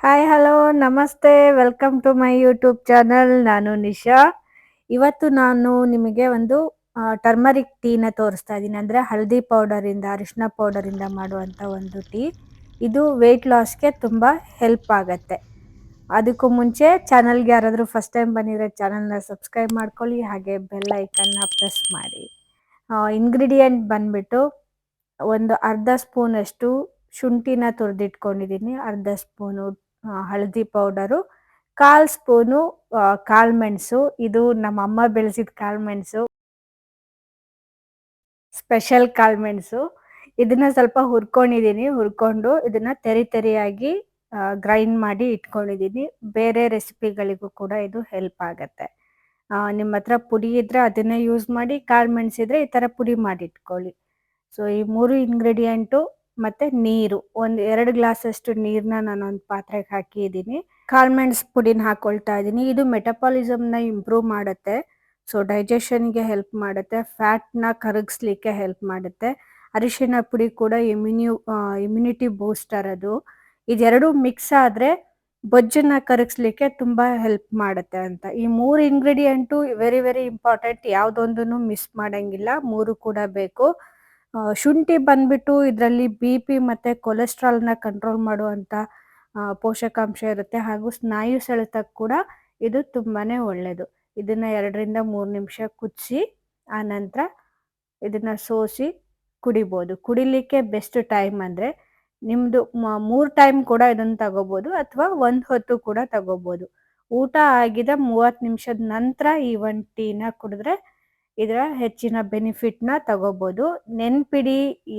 Hi hello ನಮಸ್ತೆ welcome to my YouTube channel. ನಾನು ನಿಶಾ. ಇವತ್ತು ನಾನು ನಿಮಗೆ ಒಂದು ಟರ್ಮರಿಕ್ ಟೀನ ತೋರಿಸ್ತಾ ಇದ್ದೀನಿ. ಅಂದರೆ ಹಳದಿ ಪೌಡರಿಂದ ಅರಿಶಿನ ಪೌಡರಿಂದ ಮಾಡುವಂಥ ಒಂದು ಟೀ. ಇದು ವೆಯ್ಟ್ ಲಾಸ್ಗೆ ತುಂಬ ಹೆಲ್ಪ್ ಆಗುತ್ತೆ. ಅದಕ್ಕೂ ಮುಂಚೆ ಚಾನಲ್ಗೆ ಯಾರಾದರೂ ಫಸ್ಟ್ ಟೈಮ್ ಬಂದಿರೋ ಚಾನಲ್ನ ಸಬ್ಸ್ಕ್ರೈಬ್ ಮಾಡ್ಕೊಳ್ಳಿ, ಹಾಗೆ ಬೆಲ್ ಐಕನ್ನ ಪ್ರೆಸ್ ಮಾಡಿ. ಇಂಗ್ರೀಡಿಯೆಂಟ್ ಬಂದ್ಬಿಟ್ಟು ಒಂದು ಅರ್ಧ ಸ್ಪೂನಷ್ಟು ಶುಂಠಿನ ತುರಿದಿಟ್ಕೊಂಡಿದ್ದೀನಿ, ಅರ್ಧ ಸ್ಪೂನು ಹಳದಿ ಪೌಡರು, 1/4 ಸ್ಪೂನು ಕಾಳುಮೆಣಸು. ಇದು ನಮ್ಮಮ್ಮ ಬೆಳೆಸಿದ ಕಾಳುಮೆಣಸು, ಸ್ಪೆಷಲ್ ಕಾಳುಮೆಣಸು. ಇದನ್ನ ಸ್ವಲ್ಪ ಹುರ್ಕೊಂಡು ಇದನ್ನ ತೆರಿಯಾಗಿ ಗ್ರೈಂಡ್ ಮಾಡಿ ಇಟ್ಕೊಂಡಿದ್ದೀನಿ. ಬೇರೆ ರೆಸಿಪಿಗಳಿಗೂ ಕೂಡ ಇದು ಹೆಲ್ಪ್ ಆಗುತ್ತೆ. ನಿಮ್ಮ ಹತ್ರ ಪುಡಿ ಇದ್ರೆ ಅದನ್ನೇ ಯೂಸ್ ಮಾಡಿ, ಕಾಳುಮೆಣಸಿದ್ರೆ ಈ ಥರ ಪುಡಿ ಮಾಡಿ ಇಟ್ಕೊಳ್ಳಿ. ಸೊ ಈ 3 ಇಂಗ್ರೀಡಿಯೆಂಟು ಮತ್ತೆ ನೀರು, ಒಂದು 2 ಗ್ಲಾಸಷ್ಟು ನೀರನ್ನ ನಾನೊಂದು ಪಾತ್ರೆಗೆ ಹಾಕಿದ್ದೀನಿ. ಕಾಳುಮೆಣಸು ಪುಡಿನ ಹಾಕೊಳ್ತಾ ಇದ್ದೀನಿ. ಇದು ಮೆಟಪಾಲಿಸಮ್ನ ಇಂಪ್ರೂವ್ ಮಾಡುತ್ತೆ. ಸೊ ಡೈಜೆಷನ್ಗೆ ಹೆಲ್ಪ್ ಮಾಡುತ್ತೆ, ಫ್ಯಾಟ್ನ ಕರಗಿಸ್ಲಿಕ್ಕೆ ಹೆಲ್ಪ್ ಮಾಡುತ್ತೆ. ಅರಿಶಿನ ಪುಡಿ ಕೂಡ ಇಮ್ಯುನಿಟಿ ಬೂಸ್ಟರ್ ಅದು. ಇದೆರಡು ಮಿಕ್ಸ್ ಆದರೆ ಬೊಜ್ಜನ್ನ ಕರಗಿಸ್ಲಿಕ್ಕೆ ತುಂಬ ಹೆಲ್ಪ್ ಮಾಡುತ್ತೆ ಅಂತ. ಈ 3 ಇಂಗ್ರೀಡಿಯೆಂಟು ವೆರಿ ವೆರಿ ಇಂಪಾರ್ಟೆಂಟ್. ಯಾವುದೊಂದನ್ನು ಮಿಸ್ ಮಾಡೋಂಗಿಲ್ಲ, 3 ಕೂಡ ಬೇಕು. ಶುಂಠಿ ಬಂದ್ಬಿಟ್ಟು ಇದರಲ್ಲಿ BP ಮತ್ತು ಕೊಲೆಸ್ಟ್ರಾಲ್ನ ಕಂಟ್ರೋಲ್ ಮಾಡುವಂಥ ಪೋಷಕಾಂಶ ಇರುತ್ತೆ, ಹಾಗೂ ಸ್ನಾಯು ಸೆಳೆತಕ್ಕೆ ಕೂಡ ಇದು ತುಂಬಾ ಒಳ್ಳೆಯದು. ಇದನ್ನು 2ರಿಂದ 3 ನಿಮಿಷ ಕುದಿಸಿ ಆನಂತರ ಇದನ್ನು ಸೋಸಿ ಕುಡಿಬೋದು. ಕುಡಿಲಿಕ್ಕೆ ಬೆಸ್ಟ್ ಟೈಮ್ ಅಂದರೆ ನಿಮ್ಮದು 3 ಟೈಮ್ ಕೂಡ ಇದನ್ನು ತಗೋಬೋದು, ಅಥವಾ ಒಂದು ಹೊತ್ತು ಕೂಡ ತಗೋಬೋದು. ಊಟ ಆಗಿದ 30 ನಿಮಿಷದ ನಂತರ ಈ ಒಂದು ಟೀನ ಕುಡಿದ್ರೆ ಇದರ ಹೆಚ್ಚಿನ ಬೆನಿಫಿಟ್ನ ತಗೋಬೋದು. ನೆನ್ಪಿಡಿ,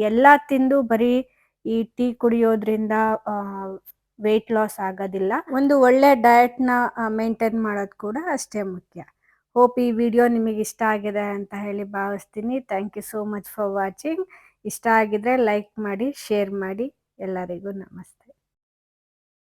ಎಲ್ಲ ತಿಂದು ಬರೀ ಈ ಟೀ ಕುಡಿಯೋದ್ರಿಂದ ವೆಯ್ಟ್ ಲಾಸ್ ಆಗೋದಿಲ್ಲ. ಒಂದು ಒಳ್ಳೆ ಡಯಟ್ನ ಮೇಂಟೈನ್ ಮಾಡೋದು ಕೂಡ ಅಷ್ಟೇ ಮುಖ್ಯ. ಹೋಪ್ ಈ ವಿಡಿಯೋ ನಿಮಗೆ ಇಷ್ಟ ಆಗಿದೆ ಅಂತ ಹೇಳಿ ಭಾವಿಸ್ತೀನಿ. Thank you so much for watching. ಇಷ್ಟ ಆಗಿದ್ರೆ ಲೈಕ್ ಮಾಡಿ, ಶೇರ್ ಮಾಡಿ. ಎಲ್ಲರಿಗೂ ನಮಸ್ತೆ.